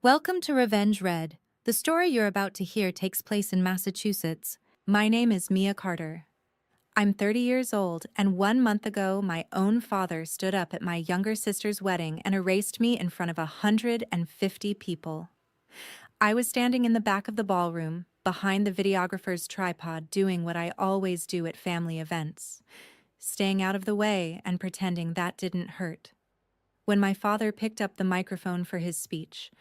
Welcome to Revenge Red. The story you're about to hear takes place in Massachusetts. My name is Mia Carter. I'm 30 years old, and 1 month ago, my own father stood up at my younger sister's wedding and erased me in front of 150 people. I was standing in the back of the ballroom, behind the videographer's tripod, doing what I always do at family events, staying out of the way and pretending that didn't hurt. When my father picked up the microphone for his speech,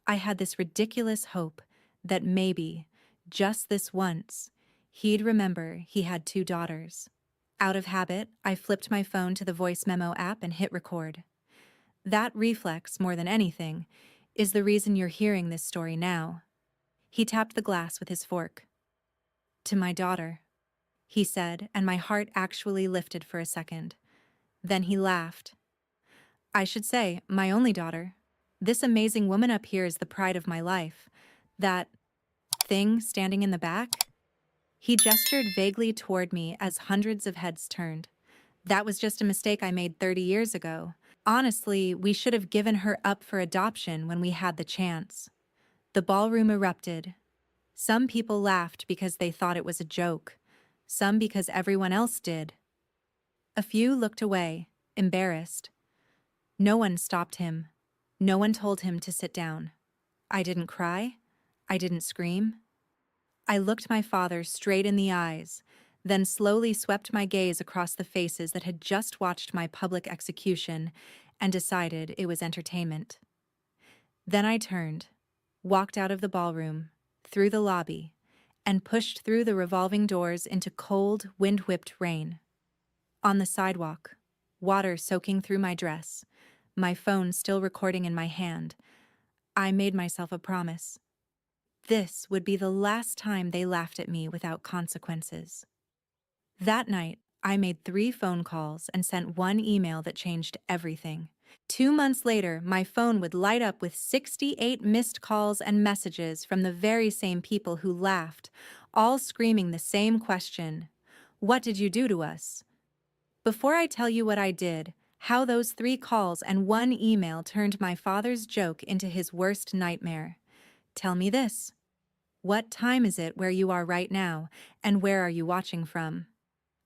I had this ridiculous hope that maybe, just this once, he'd remember he had 2 daughters. Out of habit, I flipped my phone to the voice memo app and hit record. That reflex, more than anything, is the reason you're hearing this story now. He tapped the glass with his fork. "To my daughter," he said, and my heart actually lifted for a second. Then he laughed. "I should say, my only daughter. This amazing woman up here is the pride of my life. That thing standing in the back?" He gestured vaguely toward me as hundreds of heads turned. "That was just a mistake I made 30 years ago. Honestly, we should have given her up for adoption when we had the chance." The ballroom erupted. Some people laughed because they thought it was a joke. Some because everyone else did. A few looked away, embarrassed. No one stopped him. No one told him to sit down. I didn't cry. I didn't scream. I looked my father straight in the eyes, then slowly swept my gaze across the faces that had just watched my public execution and decided it was entertainment. Then I turned, walked out of the ballroom, through the lobby, and pushed through the revolving doors into cold, wind-whipped rain. On the sidewalk, water soaking through my dress, my phone still recording in my hand, I made myself a promise. This would be the last time they laughed at me without consequences. That night, I made 3 phone calls and sent 1 email that changed everything. 2 months later, my phone would light up with 68 missed calls and messages from the very same people who laughed, all screaming the same question: "What did you do to us?" Before I tell you what I did, how those 3 calls and 1 email turned my father's joke into his worst nightmare, tell me this. What time is it where you are right now, and where are you watching from?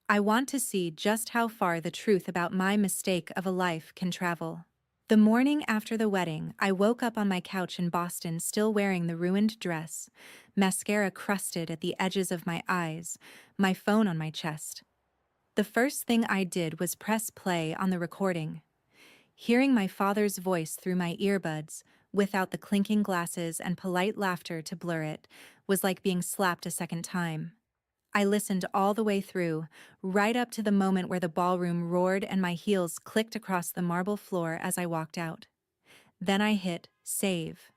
I want to see just how far the truth about my mistake of a life can travel. The morning after the wedding, I woke up on my couch in Boston still wearing the ruined dress, mascara crusted at the edges of my eyes, my phone on my chest. The first thing I did was press play on the recording. Hearing my father's voice through my earbuds, without the clinking glasses and polite laughter to blur it, was like being slapped a second time. I listened all the way through, right up to the moment where the ballroom roared and my heels clicked across the marble floor as I walked out. Then I hit save,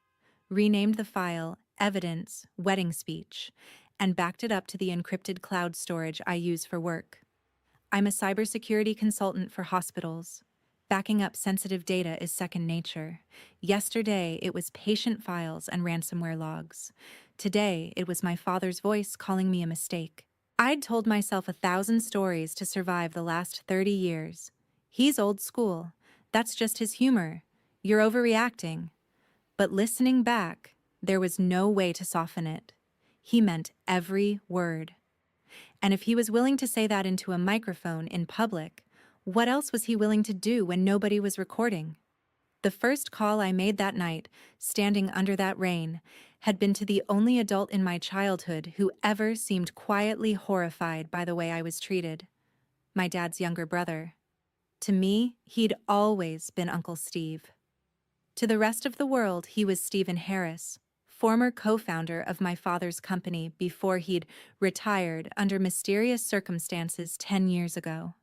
renamed the file Evidence Wedding Speech, and backed it up to the encrypted cloud storage I use for work. I'm a cybersecurity consultant for hospitals. Backing up sensitive data is second nature. Yesterday, it was patient files and ransomware logs. Today, it was my father's voice calling me a mistake. I'd told myself 1,000 stories to survive the last 30 years. He's old school. That's just his humor. You're overreacting. But listening back, there was no way to soften it. He meant every word. And if he was willing to say that into a microphone in public, what else was he willing to do when nobody was recording? The first call I made that night, standing under that rain, had been to the only adult in my childhood who ever seemed quietly horrified by the way I was treated, my dad's younger brother. To me, he'd always been Uncle Steve. To the rest of the world, he was Stephen Harris, former co-founder of my father's company before he'd retired under mysterious circumstances 10 years ago.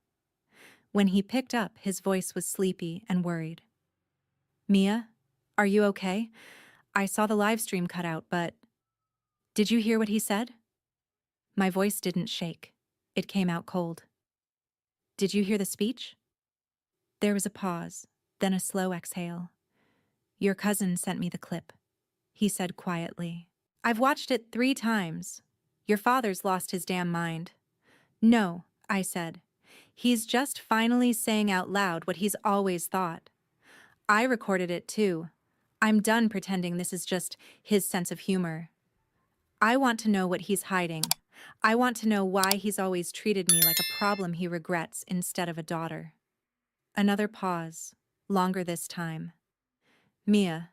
When he picked up, his voice was sleepy and worried. "Mia, are you okay? I saw the live stream cut out, but..." "Did you hear what he said?" My voice didn't shake. It came out cold. "Did you hear the speech?" There was a pause, then a slow exhale. "Your cousin sent me the clip," he said quietly. "I've watched it 3 times. Your father's lost his damn mind." "No," I said. "He's just finally saying out loud what he's always thought. I recorded it too. I'm done pretending this is just his sense of humor. I want to know what he's hiding. I want to know why he's always treated me like a problem he regrets instead of a daughter. Another pause, longer this time. Mia,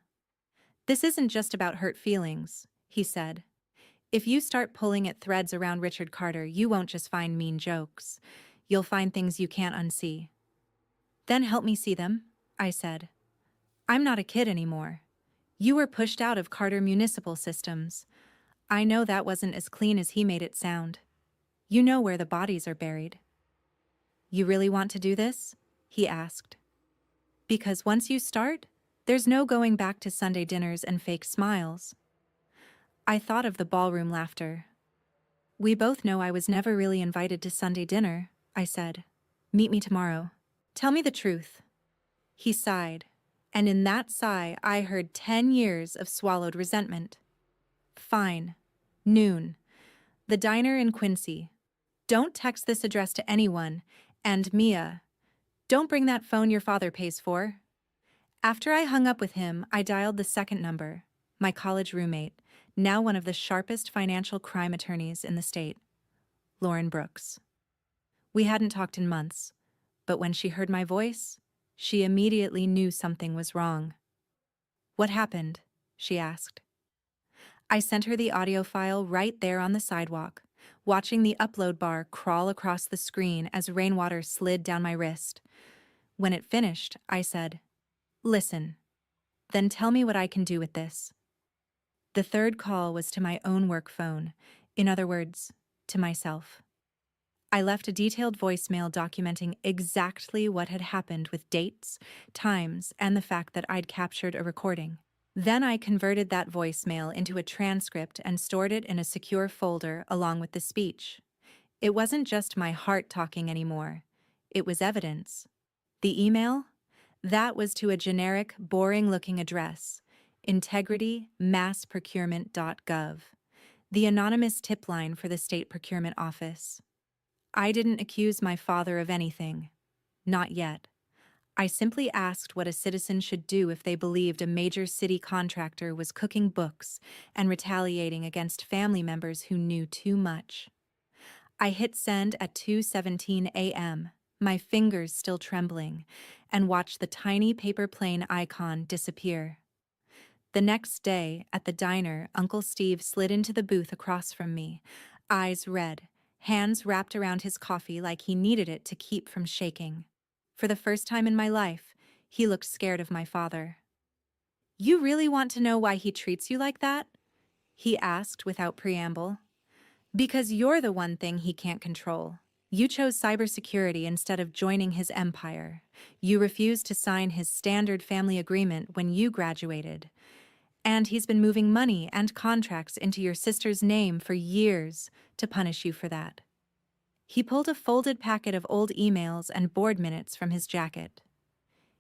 this isn't just about hurt feelings, he said. If you start pulling at threads around Richard Carter, you won't just find mean jokes. You'll find things you can't unsee. Then help me see them, I said. I'm not a kid anymore. You were pushed out of Carter Municipal Systems. I know that wasn't as clean as he made it sound. You know where the bodies are buried. You really want to do this? He asked. Because once you start, there's no going back to Sunday dinners and fake smiles. I thought of the ballroom laughter. We both know I was never really invited to Sunday dinner, I said. Meet me tomorrow. Tell me the truth. He sighed, and in that sigh I heard 10 years of swallowed resentment. Fine. Noon. The diner in Quincy. Don't text this address to anyone, and Mia, don't bring that phone your father pays for. After I hung up with him, I dialed the second number, my college roommate, now one of the sharpest financial crime attorneys in the state, Lauren Brooks. We hadn't talked in months, but when she heard my voice, she immediately knew something was wrong. What happened? She asked. I sent her the audio file right there on the sidewalk, watching the upload bar crawl across the screen as rainwater slid down my wrist. When it finished, I said, "Listen, then tell me what I can do with this." The third call was to my own work phone, in other words, to myself. I left a detailed voicemail documenting exactly what had happened with dates, times, and the fact that I'd captured a recording. Then I converted that voicemail into a transcript and stored it in a secure folder along with the speech. It wasn't just my heart talking anymore. It was evidence. The email? That was to a generic, boring-looking address, integritymassprocurement.gov, the anonymous tip line for the state procurement office. I didn't accuse my father of anything. Not yet. I simply asked what a citizen should do if they believed a major city contractor was cooking books and retaliating against family members who knew too much. I hit send at 2:17 a.m., my fingers still trembling, and watched the tiny paper plane icon disappear. The next day, at the diner, Uncle Steve slid into the booth across from me, eyes red, hands wrapped around his coffee like he needed it to keep from shaking. For the first time in my life, he looked scared of my father. "You really want to know why he treats you like that?" he asked without preamble. "Because you're the one thing he can't control. You chose cybersecurity instead of joining his empire. You refused to sign his standard family agreement when you graduated. And he's been moving money and contracts into your sister's name for years to punish you for that." He pulled a folded packet of old emails and board minutes from his jacket.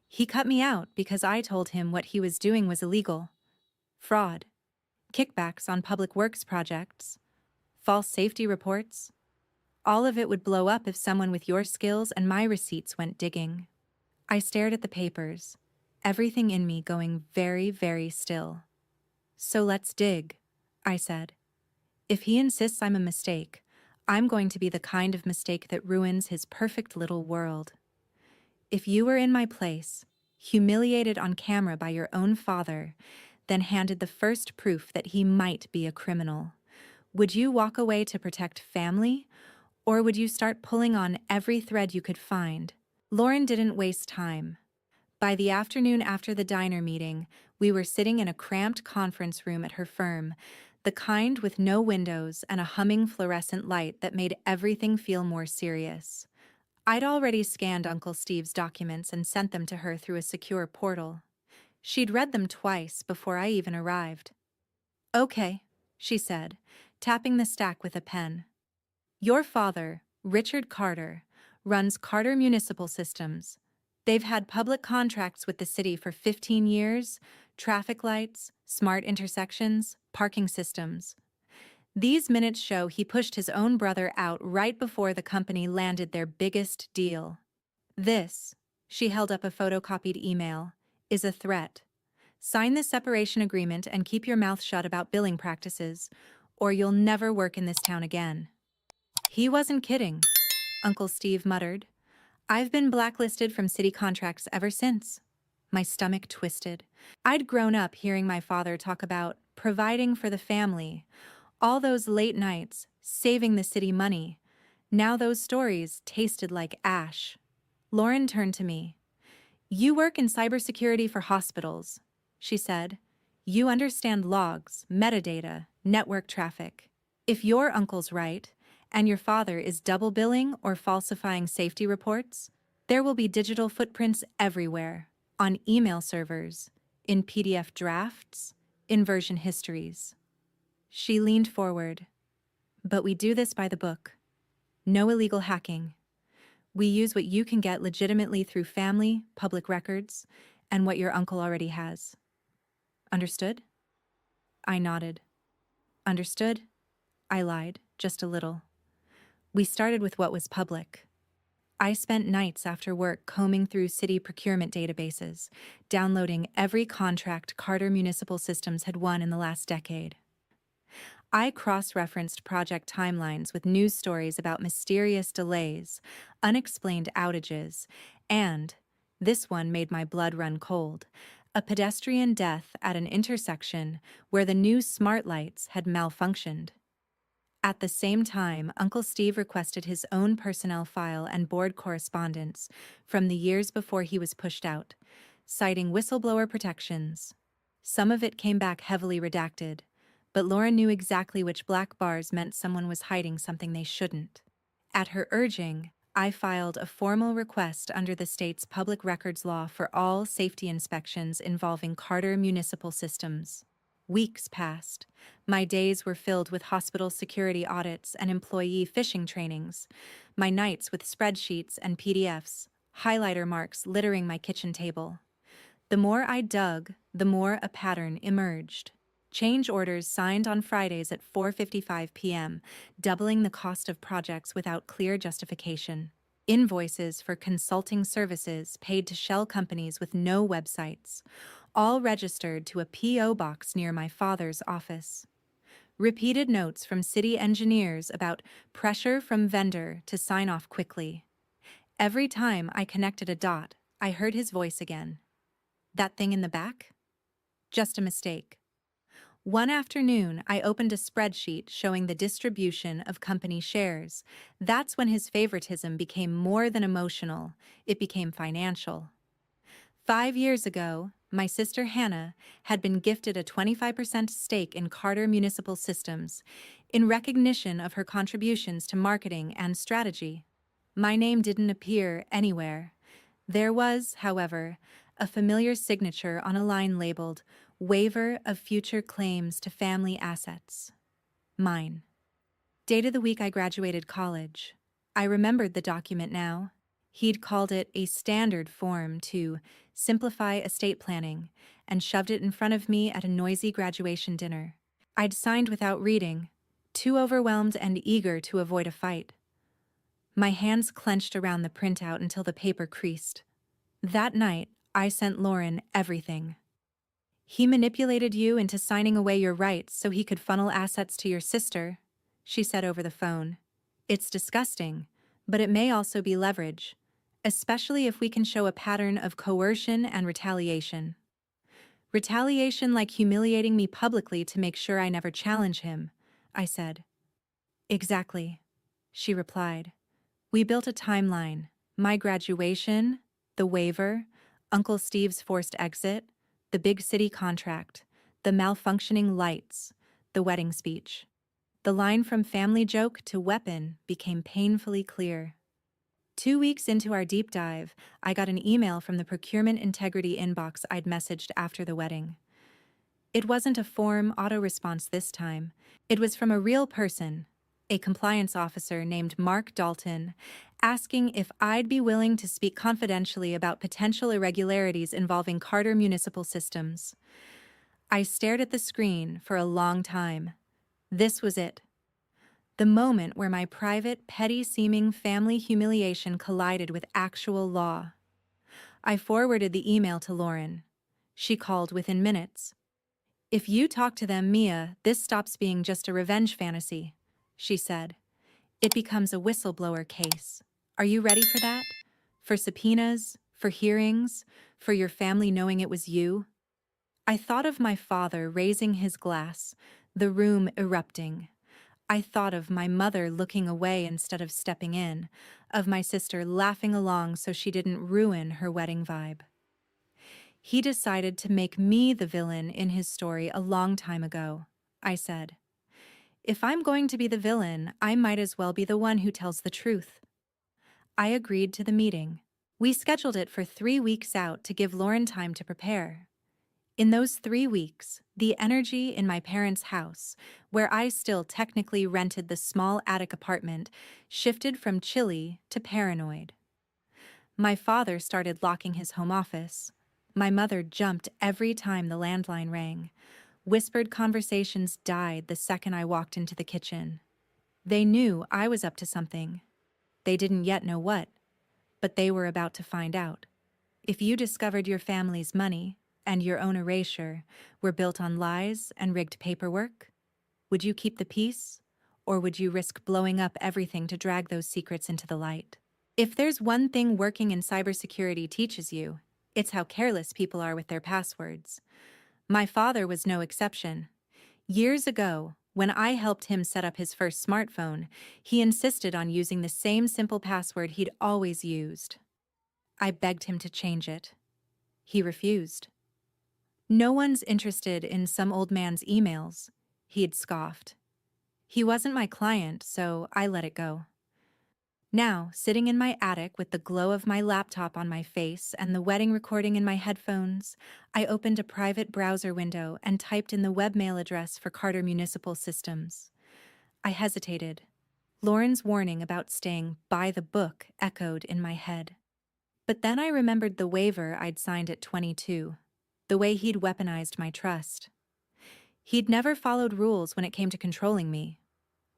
He cut me out because I told him what he was doing was illegal. Fraud, kickbacks on public works projects, false safety reports. All of it would blow up if someone with your skills and my receipts went digging. I stared at the papers, everything in me going very, very still. "So let's dig," I said. "If he insists I'm a mistake, I'm going to be the kind of mistake that ruins his perfect little world. If you were in my place, humiliated on camera by your own father, then handed the first proof that he might be a criminal, would you walk away to protect family, or would you start pulling on every thread you could find?" Lauren didn't waste time. By the afternoon after the diner meeting, we were sitting in a cramped conference room at her firm, the kind with no windows and a humming fluorescent light that made everything feel more serious. I'd already scanned Uncle Steve's documents and sent them to her through a secure portal. She'd read them twice before I even arrived. "Okay," she said, tapping the stack with a pen. "Your father, Richard Carter, runs Carter Municipal Systems. They've had public contracts with the city for 15 years, traffic lights, smart intersections, parking systems. These minutes show he pushed his own brother out right before the company landed their biggest deal. This," she held up a photocopied email, "is a threat. Sign this separation agreement and keep your mouth shut about billing practices, or you'll never work in this town again." "He wasn't kidding," Uncle Steve muttered. "I've been blacklisted from city contracts ever since." My stomach twisted. I'd grown up hearing my father talk about providing for the family, all those late nights, saving the city money. Now those stories tasted like ash. Lauren turned to me. "You work in cybersecurity for hospitals," she said. "You understand logs, metadata, network traffic. If your uncle's right, and your father is double billing or falsifying safety reports, there will be digital footprints everywhere, on email servers, in PDF drafts, in version histories." She leaned forward. "But we do this by the book. No illegal hacking. We use what you can get legitimately through family, public records, and what your uncle already has. Understood?" I nodded. "Understood." I lied, just a little. We started with what was public. I spent nights after work combing through city procurement databases, downloading every contract Carter Municipal Systems had won in the last decade. I cross-referenced project timelines with news stories about mysterious delays, unexplained outages, and, this one made my blood run cold, a pedestrian death at an intersection where the new smart lights had malfunctioned. At the same time, Uncle Steve requested his own personnel file and board correspondence from the years before he was pushed out, citing whistleblower protections. Some of it came back heavily redacted, but Laura knew exactly which black bars meant someone was hiding something they shouldn't. At her urging, I filed a formal request under the state's public records law for all safety inspections involving Carter Municipal Systems. Weeks passed. My days were filled with hospital security audits and employee phishing trainings, my nights with spreadsheets and PDFs, highlighter marks littering my kitchen table. The more I dug, the more a pattern emerged. Change orders signed on Fridays at 4:55 p.m., doubling the cost of projects without clear justification. Invoices for consulting services paid to shell companies with no websites, all registered to a P.O. box near my father's office. Repeated notes from city engineers about pressure from vendor to sign off quickly. Every time I connected a dot, I heard his voice again. "That thing in the back? Just a mistake." One afternoon, I opened a spreadsheet showing the distribution of company shares. That's when his favoritism became more than emotional, it became financial. 5 years ago, my sister Hannah had been gifted a 25% stake in Carter Municipal Systems in recognition of her contributions to marketing and strategy. My name didn't appear anywhere. There was, however, a familiar signature on a line labeled "Waiver of Future Claims to Family Assets." Mine. Date of the week I graduated college. I remembered the document now. He'd called it a standard form to simplify estate planning and shoved it in front of me at a noisy graduation dinner. I'd signed without reading, too overwhelmed and eager to avoid a fight. My hands clenched around the printout until the paper creased. That night, I sent Lauren everything. "He manipulated you into signing away your rights so he could funnel assets to your sister," she said over the phone. "It's disgusting, but it may also be leverage, especially if we can show a pattern of coercion and retaliation." "Retaliation like humiliating me publicly to make sure I never challenge him," I said. "Exactly," she replied. We built a timeline: my graduation, the waiver, Uncle Steve's forced exit, the big city contract, the malfunctioning lights, the wedding speech. The line from family joke to weapon became painfully clear. 2 weeks into our deep dive, I got an email from the procurement integrity inbox I'd messaged after the wedding. It wasn't a form auto-response this time. It was from a real person, a compliance officer named Mark Dalton, asking if I'd be willing to speak confidentially about potential irregularities involving Carter Municipal Systems. I stared at the screen for a long time. This was it. The moment where my private, petty-seeming family humiliation collided with actual law. I forwarded the email to Lauren. She called within minutes. "If you talk to them, Mia, this stops being just a revenge fantasy," she said. "It becomes a whistleblower case. Are you ready for that? For subpoenas, for hearings, for your family knowing it was you?" I thought of my father raising his glass, the room erupting. I thought of my mother looking away instead of stepping in, of my sister laughing along so she didn't ruin her wedding vibe. "He decided to make me the villain in his story a long time ago," I said. "If I'm going to be the villain, I might as well be the one who tells the truth." I agreed to the meeting. We scheduled it for 3 weeks out to give Lauren time to prepare. In those 3 weeks, the energy in my parents' house, where I still technically rented the small attic apartment, shifted from chilly to paranoid. My father started locking his home office. My mother jumped every time the landline rang. Whispered conversations died the second I walked into the kitchen. They knew I was up to something. They didn't yet know what, but they were about to find out. If you discovered your family's money and your own erasure were built on lies and rigged paperwork, would you keep the peace, or would you risk blowing up everything to drag those secrets into the light? If there's one thing working in cybersecurity teaches you, it's how careless people are with their passwords. My father was no exception. Years ago, when I helped him set up his first smartphone, he insisted on using the same simple password he'd always used. I begged him to change it. He refused. "No one's interested in some old man's emails," he'd scoffed. He wasn't my client, so I let it go. Now, sitting in my attic with the glow of my laptop on my face and the wedding recording in my headphones, I opened a private browser window and typed in the webmail address for Carter Municipal Systems. I hesitated. Lauren's warning about staying by the book echoed in my head. But then I remembered the waiver I'd signed at 22, the way he'd weaponized my trust. He'd never followed rules when it came to controlling me.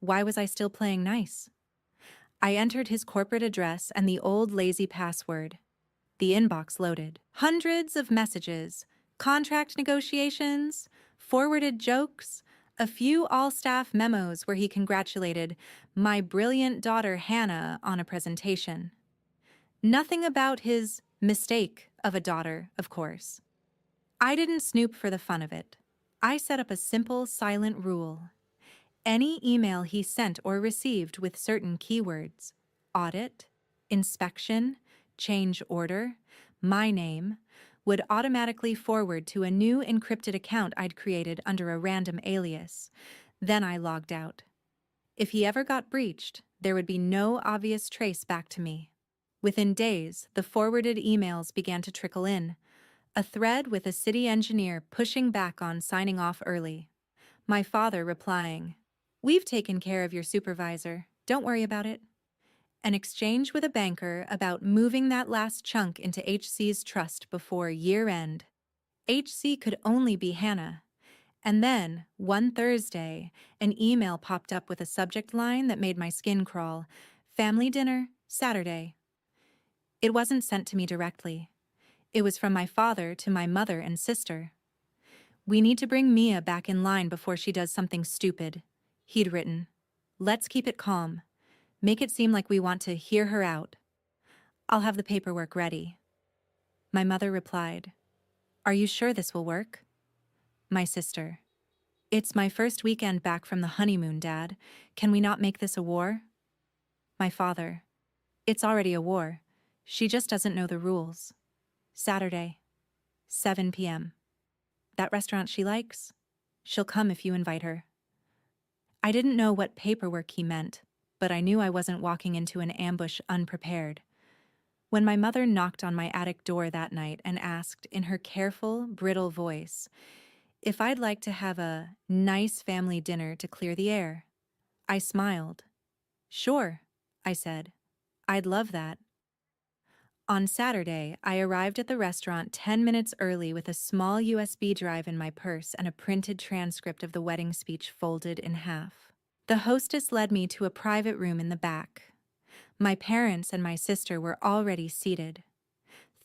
Why was I still playing nice? I entered his corporate address and the old lazy password. The inbox loaded. Hundreds of messages, contract negotiations, forwarded jokes, a few all-staff memos where he congratulated my brilliant daughter Hannah on a presentation. Nothing about his mistake of a daughter, of course. I didn't snoop for the fun of it. I set up a simple, silent rule. Any email he sent or received with certain keywords, audit, inspection, change order, my name, would automatically forward to a new encrypted account I'd created under a random alias. Then I logged out. If he ever got breached, there would be no obvious trace back to me. Within days, the forwarded emails began to trickle in. A thread with a city engineer pushing back on signing off early. My father replying, "We've taken care of your supervisor. Don't worry about it." An exchange with a banker about moving that last chunk into HC's trust before year-end. HC could only be Hannah. And then, one Thursday, an email popped up with a subject line that made my skin crawl. "Family dinner, Saturday." It wasn't sent to me directly. It was from my father to my mother and sister. "We need to bring Mia back in line before she does something stupid," he'd written. "Let's keep it calm. Make it seem like we want to hear her out. I'll have the paperwork ready." My mother replied, "Are you sure this will work?" My sister, "It's my first weekend back from the honeymoon, Dad. Can we not make this a war?" My father, "It's already a war. She just doesn't know the rules. Saturday, 7 p.m. That restaurant she likes? She'll come if you invite her." I didn't know what paperwork he meant, but I knew I wasn't walking into an ambush unprepared. When my mother knocked on my attic door that night and asked, in her careful, brittle voice, if I'd like to have a nice family dinner to clear the air, I smiled. "Sure," I said. "I'd love that." On Saturday, I arrived at the restaurant 10 minutes early with a small USB drive in my purse and a printed transcript of the wedding speech folded in half. The hostess led me to a private room in the back. My parents and my sister were already seated.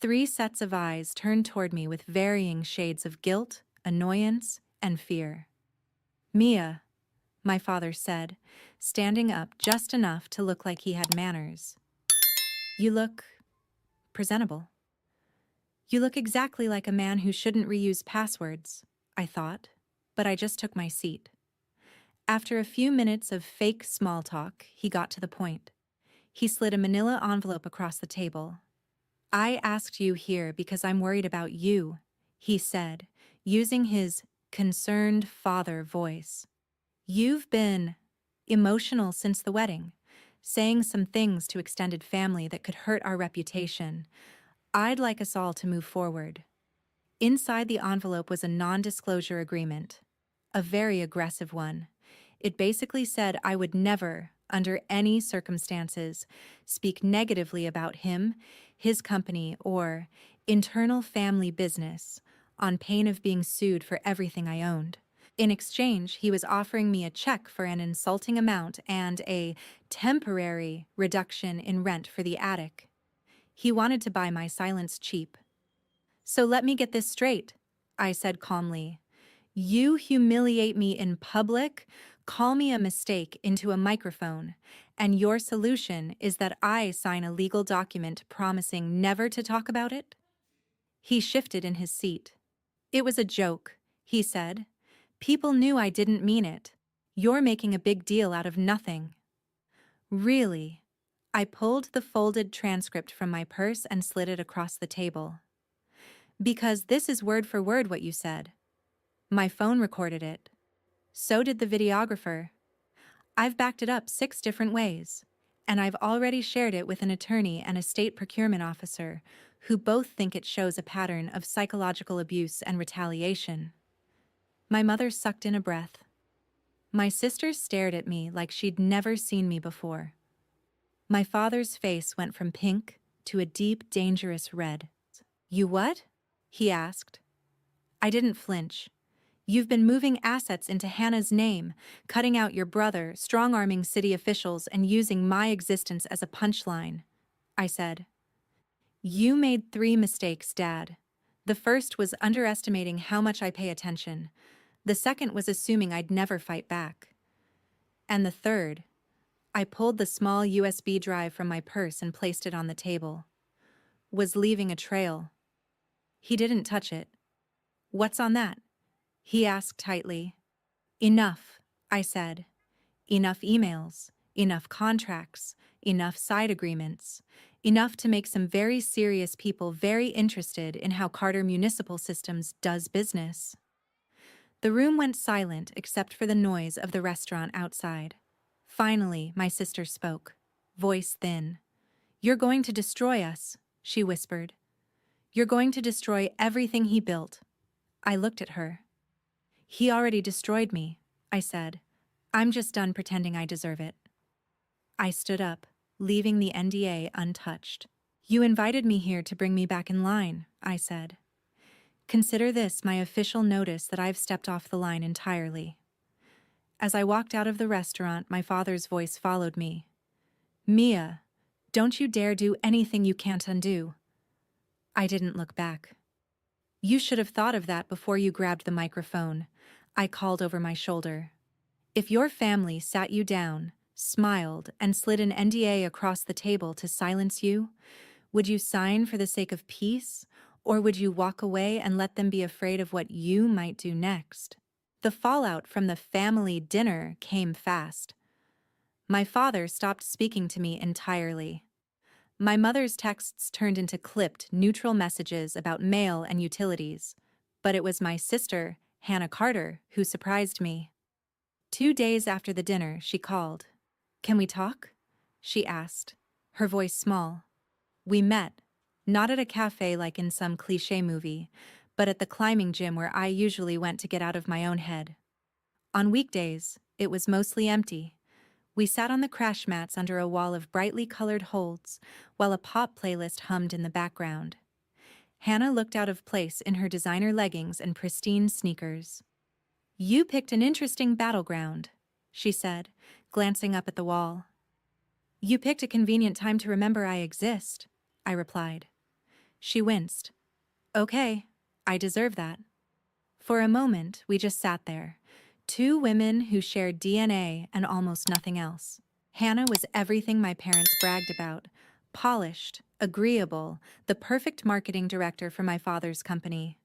3 sets of eyes turned toward me with varying shades of guilt, annoyance, and fear. "Mia," my father said, standing up just enough to look like he had manners. "You look presentable. You look exactly like a man who shouldn't reuse passwords," I thought, but I just took my seat. After a few minutes of fake small talk, he got to the point. He slid a manila envelope across the table. "I asked you here because I'm worried about you," he said, using his concerned father voice. "You've been emotional since the wedding, saying some things to extended family that could hurt our reputation. I'd like us all to move forward." Inside the envelope was a non-disclosure agreement, a very aggressive one. It basically said I would never, under any circumstances, speak negatively about him, his company, or internal family business, on pain of being sued for everything I owned. In exchange, he was offering me a check for an insulting amount and a temporary reduction in rent for the attic. He wanted to buy my silence cheap. "So let me get this straight," I said calmly. "You humiliate me in public, call me a mistake into a microphone, and your solution is that I sign a legal document promising never to talk about it?" He shifted in his seat. "It was a joke," he said. "People knew I didn't mean it. You're making a big deal out of nothing." "Really?" I pulled the folded transcript from my purse and slid it across the table. "Because this is word for word what you said. My phone recorded it. So did the videographer. I've backed it up 6 different ways, and I've already shared it with an attorney and a state procurement officer, who both think it shows a pattern of psychological abuse and retaliation." My mother sucked in a breath. My sister stared at me like she'd never seen me before. My father's face went from pink to a deep, dangerous red. "You what?" he asked. I didn't flinch. "You've been moving assets into Hannah's name, cutting out your brother, strong-arming city officials, and using my existence as a punchline," I said. "You made 3 mistakes, Dad. The first was underestimating how much I pay attention. The second was assuming I'd never fight back. And the third," I pulled the small USB drive from my purse and placed it on the table, "was leaving a trail." He didn't touch it. "What's on that?" he asked tightly. "Enough," I said. "Enough emails, enough contracts, enough side agreements, enough to make some very serious people very interested in how Carter Municipal Systems does business." The room went silent except for the noise of the restaurant outside. Finally, my sister spoke, voice thin. "You're going to destroy us," she whispered. "You're going to destroy everything he built." I looked at her. "He already destroyed me," I said. "I'm just done pretending I deserve it." I stood up, leaving the NDA untouched. "You invited me here to bring me back in line," I said. "Consider this my official notice that I've stepped off the line entirely." As I walked out of the restaurant, my father's voice followed me. "Mia, don't you dare do anything you can't undo." I didn't look back. "You should have thought of that before you grabbed the microphone," I called over my shoulder. "If your family sat you down, smiled, and slid an NDA across the table to silence you, would you sign for the sake of peace, or would you walk away and let them be afraid of what you might do next?" The fallout from the family dinner came fast. My father stopped speaking to me entirely. My mother's texts turned into clipped, neutral messages about mail and utilities, but it was my sister, Hannah Carter, who surprised me. 2 days after the dinner, she called. "Can we talk?" she asked, her voice small. We met, not at a cafe like in some cliché movie, but at the climbing gym where I usually went to get out of my own head. On weekdays, it was mostly empty. We sat on the crash mats under a wall of brightly colored holds, while a pop playlist hummed in the background. Hannah looked out of place in her designer leggings and pristine sneakers. "You picked an interesting battleground," she said, glancing up at the wall. "You picked a convenient time to remember I exist," I replied. She winced. Okay, I deserve that. For a moment, we just sat there. Two women who shared DNA and almost nothing else. Hannah was everything my parents bragged about. Polished, agreeable, the perfect marketing director for my father's company.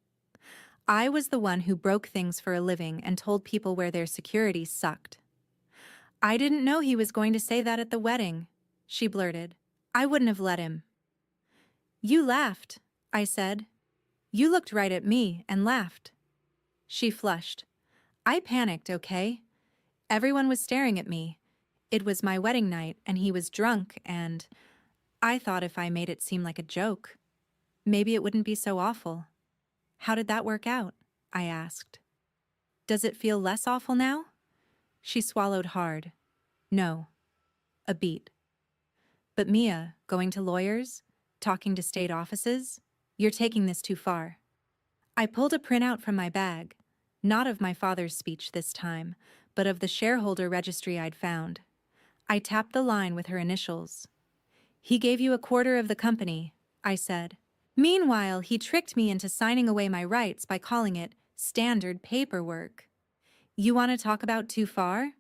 I was the one who broke things for a living and told people where their security sucked. I didn't know he was going to say that at the wedding, she blurted. I wouldn't have let him. You laughed, I said. You looked right at me and laughed. She flushed. I panicked, okay? Everyone was staring at me. It was my wedding night and he was drunk and I thought if I made it seem like a joke, maybe it wouldn't be so awful. How did that work out? I asked. Does it feel less awful now? She swallowed hard. No. A beat. But Mia, going to lawyers? Talking to state offices? You're taking this too far. I pulled a printout from my bag, not of my father's speech this time, but of the shareholder registry I'd found. I tapped the line with her initials. He gave you a quarter of the company, I said. Meanwhile, he tricked me into signing away my rights by calling it standard paperwork. You want to talk about too far?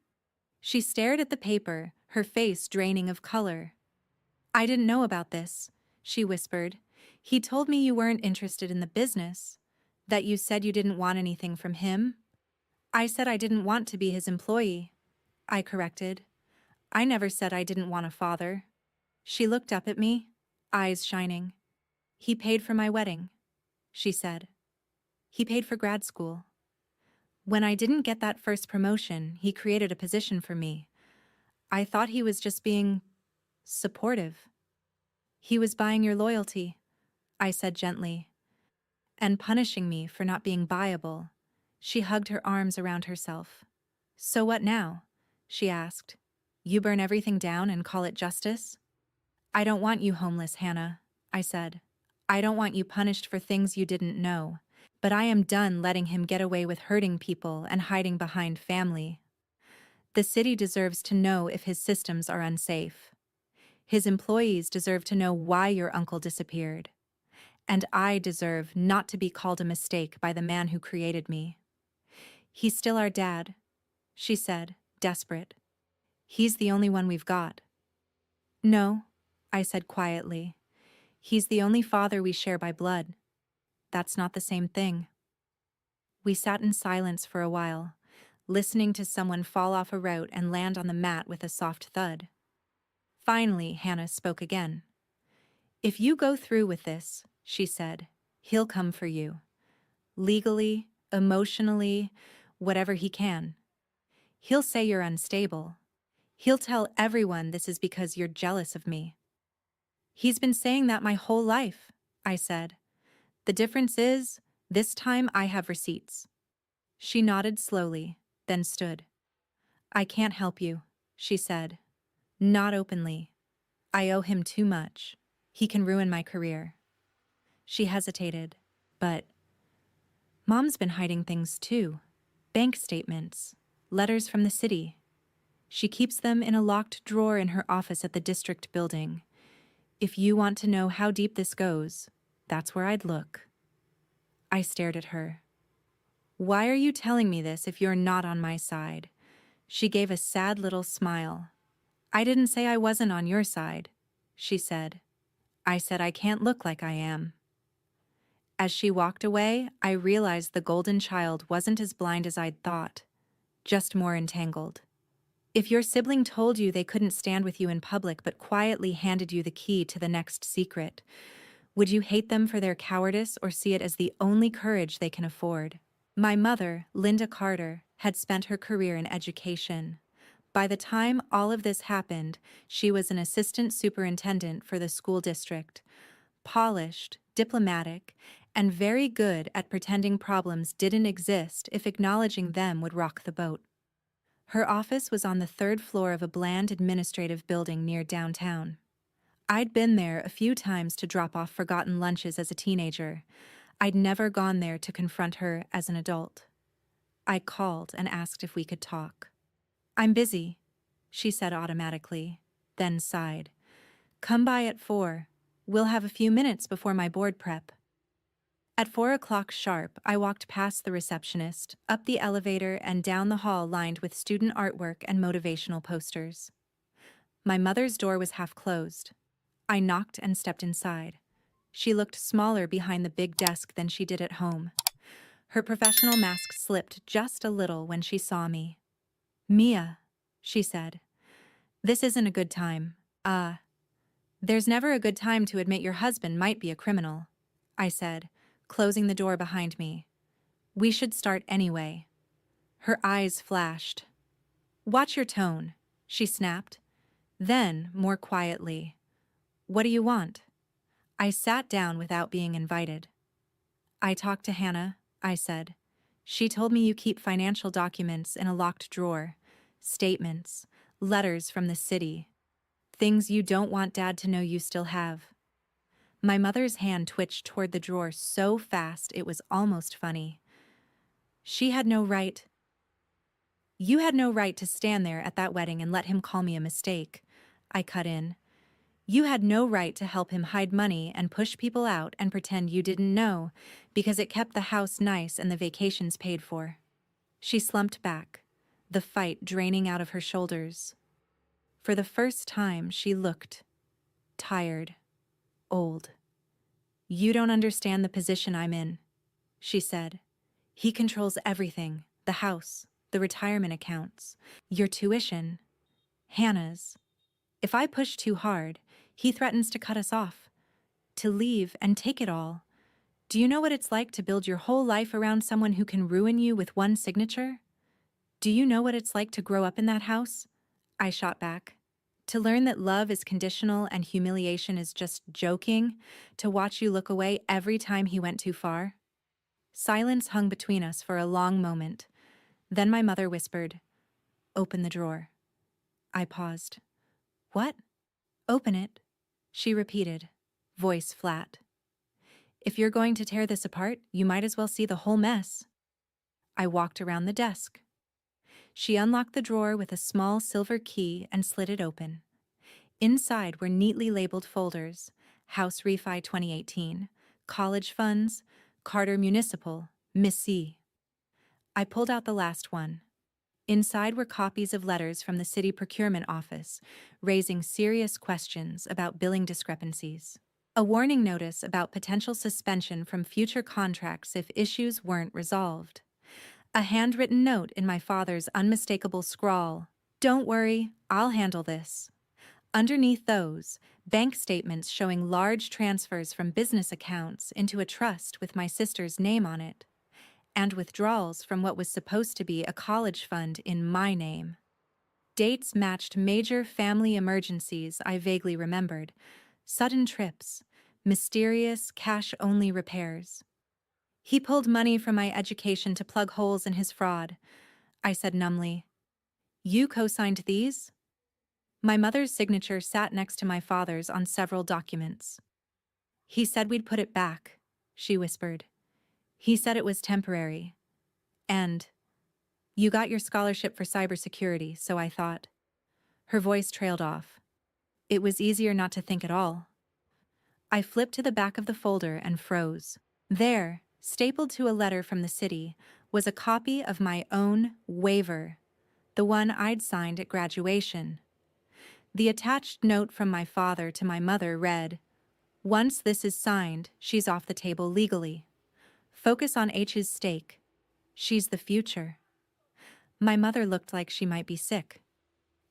She stared at the paper, her face draining of color. I didn't know about this, she whispered. He told me you weren't interested in the business, that you said you didn't want anything from him. I said I didn't want to be his employee, I corrected. I never said I didn't want a father. She looked up at me, eyes shining. He paid for my wedding, she said. He paid for grad school. When I didn't get that first promotion, he created a position for me. I thought he was just being supportive. He was buying your loyalty, I said gently, and punishing me for not being buyable. She hugged her arms around herself. So what now? She asked. You burn everything down and call it justice? I don't want you homeless, Hannah, I said. I don't want you punished for things you didn't know, but I am done letting him get away with hurting people and hiding behind family. The city deserves to know if his systems are unsafe. His employees deserve to know why your uncle disappeared. And I deserve not to be called a mistake by the man who created me. He's still our dad, she said, desperate. He's the only one we've got. No, I said quietly. He's the only father we share by blood. That's not the same thing. We sat in silence for a while, listening to someone fall off a route and land on the mat with a soft thud. Finally, Hannah spoke again. If you go through with this, she said, he'll come for you. Legally, emotionally, whatever he can. He'll say you're unstable. He'll tell everyone this is because you're jealous of me. He's been saying that my whole life, I said. The difference is, this time I have receipts. She nodded slowly, then stood. I can't help you, she said. Not openly. I owe him too much. He can ruin my career. She hesitated, but Mom's been hiding things too. Bank statements, letters from the city. She keeps them in a locked drawer in her office at the district building. If you want to know how deep this goes, that's where I'd look. I stared at her. Why are you telling me this if you're not on my side? She gave a sad little smile. I didn't say I wasn't on your side, she said. I said I can't look like I am. As she walked away, I realized the golden child wasn't as blind as I'd thought, just more entangled. If your sibling told you they couldn't stand with you in public but quietly handed you the key to the next secret, would you hate them for their cowardice or see it as the only courage they can afford? My mother, Linda Carter, had spent her career in education. By the time all of this happened, she was an assistant superintendent for the school district, polished, diplomatic, and very good at pretending problems didn't exist if acknowledging them would rock the boat. Her office was on the third floor of a bland administrative building near downtown. I'd been there a few times to drop off forgotten lunches as a teenager. I'd never gone there to confront her as an adult. I called and asked if we could talk. I'm busy, she said automatically, then sighed. Come by at 4. We'll have a few minutes before my board prep. At 4 o'clock sharp, I walked past the receptionist, up the elevator, and down the hall lined with student artwork and motivational posters. My mother's door was half closed. I knocked and stepped inside. She looked smaller behind the big desk than she did at home. Her professional mask slipped just a little when she saw me. "Mia," she said, "this isn't a good time. There's never a good time to admit your husband might be a criminal," I said, closing the door behind me. "We should start anyway." Her eyes flashed. "Watch your tone," she snapped. Then, more quietly, "What do you want?" I sat down without being invited. "I talked to Hannah," I said. "She told me you keep financial documents in a locked drawer, statements, letters from the city, things you don't want Dad to know you still have." My mother's hand twitched toward the drawer so fast it was almost funny. "She had no right." "You had no right to stand there at that wedding and let him call me a mistake," I cut in. "You had no right to help him hide money and push people out and pretend you didn't know because it kept the house nice and the vacations paid for." She slumped back, the fight draining out of her shoulders. For the first time, she looked tired, old. "You don't understand the position I'm in," she said. "He controls everything, the house, the retirement accounts, your tuition, Hannah's. If I push too hard, he threatens to cut us off, to leave and take it all. Do you know what it's like to build your whole life around someone who can ruin you with one signature? Do you know what it's like to grow up in that house?" I shot back. "To learn that love is conditional and humiliation is just joking, to watch you look away every time he went too far?" Silence hung between us for a long moment. Then my mother whispered, "Open the drawer." I paused. "What?" "Open it," she repeated, voice flat. "If you're going to tear this apart, you might as well see the whole mess." I walked around the desk. She unlocked the drawer with a small silver key and slid it open. Inside were neatly labeled folders: House Refi 2018, College Funds, Carter Municipal, Miss C. I pulled out the last one. Inside were copies of letters from the city procurement office, raising serious questions about billing discrepancies. A warning notice about potential suspension from future contracts if issues weren't resolved. A handwritten note in my father's unmistakable scrawl: "Don't worry, I'll handle this." Underneath those, bank statements showing large transfers from business accounts into a trust with my sister's name on it, and withdrawals from what was supposed to be a college fund in my name. Dates matched major family emergencies I vaguely remembered: sudden trips, mysterious cash-only repairs. "He pulled money from my education to plug holes in his fraud," I said numbly. "You co-signed these?" My mother's signature sat next to my father's on several documents. "He said we'd put it back," she whispered. "He said it was temporary. And you got your scholarship for cybersecurity, so I thought." Her voice trailed off. It was easier not to think at all. I flipped to the back of the folder and froze. There, stapled to a letter from the city, was a copy of my own waiver, the one I'd signed at graduation. The attached note from my father to my mother read, "Once this is signed, she's off the table legally. Focus on H's stake. She's the future." My mother looked like she might be sick.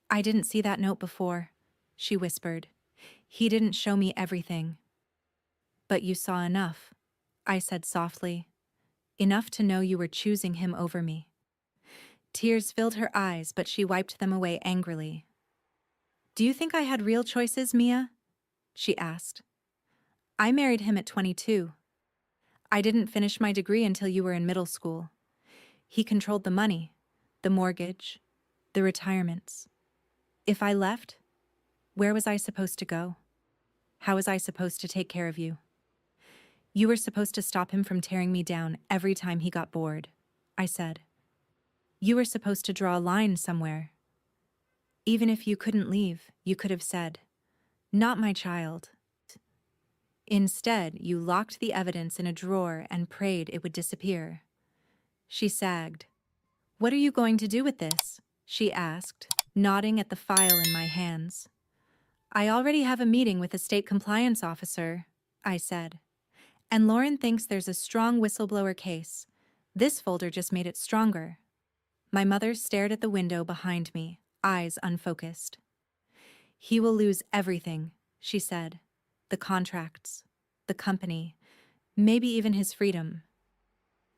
"I didn't see that note before," she whispered. "He didn't show me everything." "But you saw enough," I said softly. "Enough to know you were choosing him over me." Tears filled her eyes, but she wiped them away angrily. "Do you think I had real choices, Mia?" she asked. "I married him at 22. I didn't finish my degree until you were in middle school. He controlled the money, the mortgage, the retirements. If I left, where was I supposed to go? How was I supposed to take care of you? You were supposed to stop him from tearing me down every time he got bored," I said. "You were supposed to draw a line somewhere. Even if you couldn't leave, you could have said, 'Not my child.'" Instead, you locked the evidence in a drawer and prayed it would disappear. She sagged. What are you going to do with this? She asked, nodding at the file in my hands. I already have a meeting with the state compliance officer, I said. And Lauren thinks there's a strong whistleblower case. This folder just made it stronger. My mother stared at the window behind me, eyes unfocused. He will lose everything, she said. The contracts, the company, maybe even his freedom.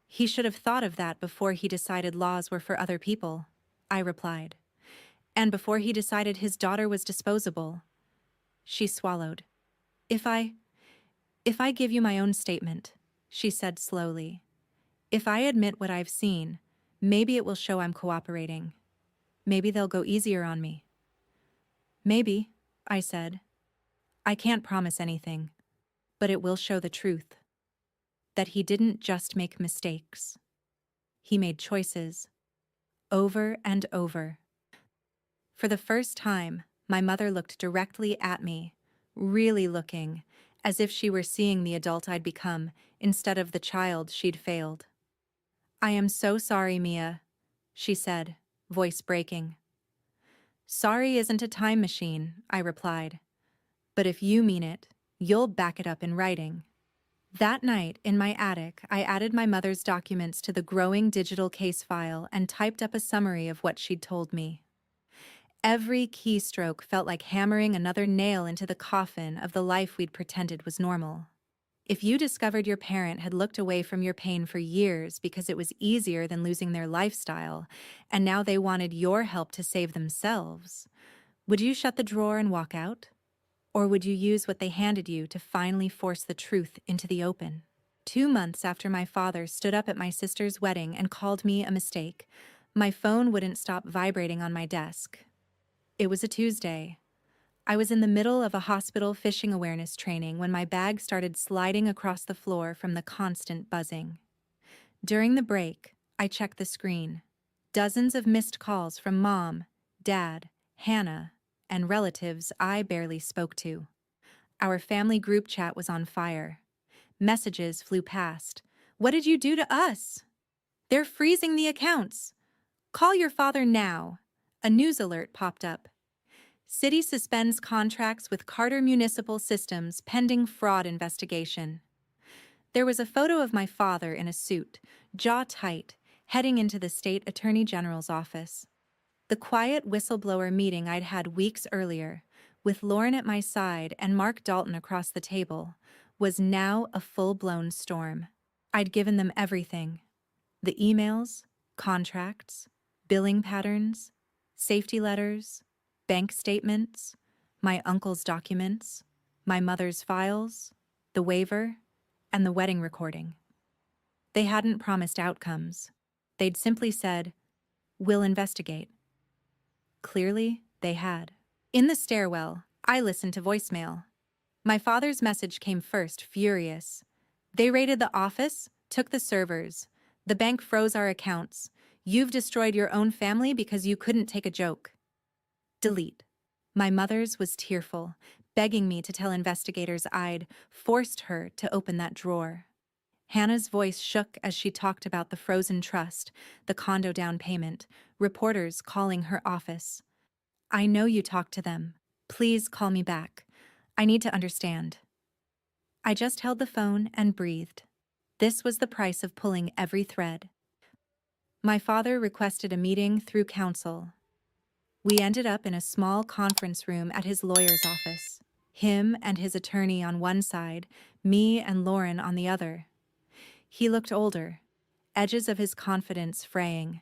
He should have thought of that before he decided laws were for other people, I replied. And before he decided his daughter was disposable. She swallowed. If I give you my own statement, she said slowly. If I admit what I've seen, maybe it will show I'm cooperating. Maybe they'll go easier on me. Maybe, I said. I can't promise anything, but it will show the truth. That he didn't just make mistakes. He made choices. Over and over. For the first time, my mother looked directly at me, really looking, as if she were seeing the adult I'd become instead of the child she'd failed. I am so sorry, Mia, she said, voice breaking. Sorry isn't a time machine, I replied. But if you mean it, you'll back it up in writing. That night, in my attic, I added my mother's documents to the growing digital case file and typed up a summary of what she'd told me. Every keystroke felt like hammering another nail into the coffin of the life we'd pretended was normal. If you discovered your parent had looked away from your pain for years because it was easier than losing their lifestyle, and now they wanted your help to save themselves, would you shut the drawer and walk out? Or would you use what they handed you to finally force the truth into the open? 2 months after my father stood up at my sister's wedding and called me a mistake, my phone wouldn't stop vibrating on my desk. It was a Tuesday. I was in the middle of a hospital phishing awareness training when my bag started sliding across the floor from the constant buzzing. During the break, I checked the screen. Dozens of missed calls from Mom, Dad, Hannah, and relatives I barely spoke to. Our family group chat was on fire. Messages flew past. What did you do to us? They're freezing the accounts. Call your father now. A news alert popped up. City suspends contracts with Carter Municipal Systems pending fraud investigation. There was a photo of my father in a suit, jaw tight, heading into the state attorney general's office. The quiet whistleblower meeting I'd had weeks earlier, with Lauren at my side and Mark Dalton across the table, was now a full-blown storm. I'd given them everything. The emails, contracts, billing patterns, safety letters, bank statements, my uncle's documents, my mother's files, the waiver, and the wedding recording. They hadn't promised outcomes. They'd simply said, "We'll investigate." Clearly, they had. In the stairwell, I listened to voicemail. My father's message came first, furious. They raided the office, took the servers. The bank froze our accounts. You've destroyed your own family because you couldn't take a joke. Delete. My mother's was tearful, begging me to tell investigators I'd forced her to open that drawer. Hannah's voice shook as she talked about the frozen trust, the condo down payment, reporters calling her office. I know you talked to them. Please call me back. I need to understand. I just held the phone and breathed. This was the price of pulling every thread. My father requested a meeting through counsel. We ended up in a small conference room at his lawyer's office. Him and his attorney on one side, me and Lauren on the other. He looked older, edges of his confidence fraying.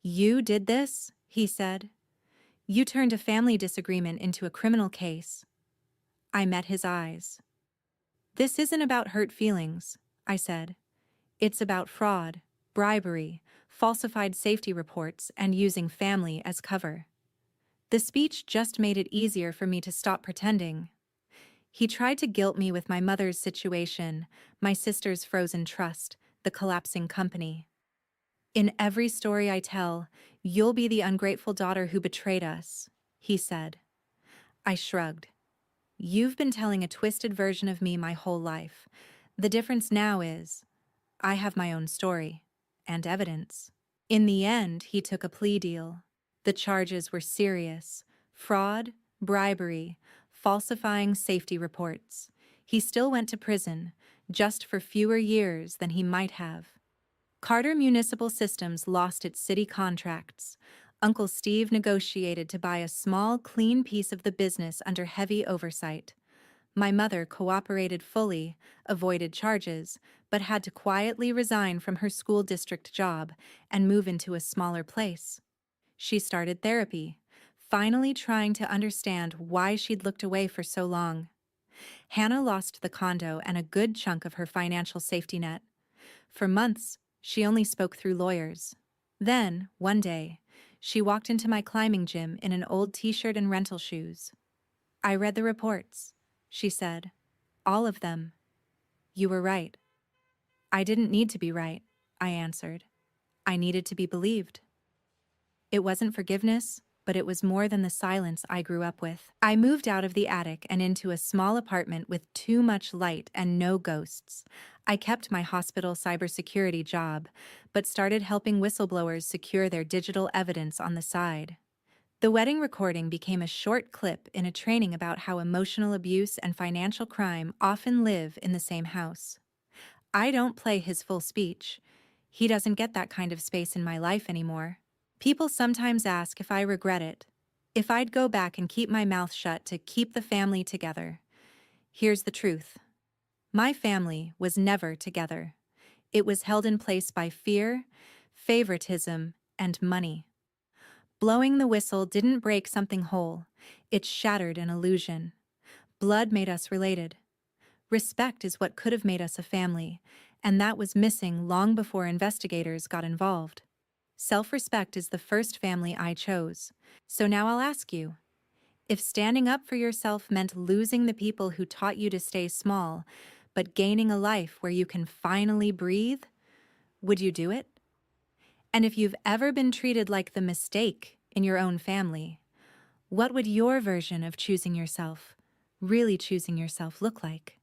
You did this, he said. You turned a family disagreement into a criminal case. I met his eyes. This isn't about hurt feelings, I said. It's about fraud, bribery, falsified safety reports, and using family as cover. The speech just made it easier for me to stop pretending. He tried to guilt me with my mother's situation, my sister's frozen trust, the collapsing company. In every story I tell, you'll be the ungrateful daughter who betrayed us, he said. I shrugged. You've been telling a twisted version of me my whole life. The difference now is I have my own story and evidence. In the end, he took a plea deal. The charges were serious: fraud, bribery, falsifying safety reports. He still went to prison, just for fewer years than he might have. Carter Municipal Systems lost its city contracts. Uncle Steve negotiated to buy a small, clean piece of the business under heavy oversight. My mother cooperated fully, avoided charges, but had to quietly resign from her school district job and move into a smaller place. She started therapy, finally trying to understand why she'd looked away for so long. Hannah lost the condo and a good chunk of her financial safety net. For months, she only spoke through lawyers. Then, one day, she walked into my climbing gym in an old t-shirt and rental shoes. "I read the reports," she said. "All of them. You were right." "I didn't need to be right," I answered. "I needed to be believed." It wasn't forgiveness, but it was more than the silence I grew up with. I moved out of the attic and into a small apartment with too much light and no ghosts. I kept my hospital cybersecurity job, but started helping whistleblowers secure their digital evidence on the side. The wedding recording became a short clip in a training about how emotional abuse and financial crime often live in the same house. I don't play his full speech. He doesn't get that kind of space in my life anymore. People sometimes ask if I regret it, if I'd go back and keep my mouth shut to keep the family together. Here's the truth. My family was never together. It was held in place by fear, favoritism, and money. Blowing the whistle didn't break something whole. It shattered an illusion. Blood made us related. Respect is what could have made us a family, and that was missing long before investigators got involved. Self-respect is the first family I chose. So now I'll ask you, if standing up for yourself meant losing the people who taught you to stay small, but gaining a life where you can finally breathe, would you do it? And if you've ever been treated like the mistake in your own family, what would your version of choosing yourself, really choosing yourself, look like?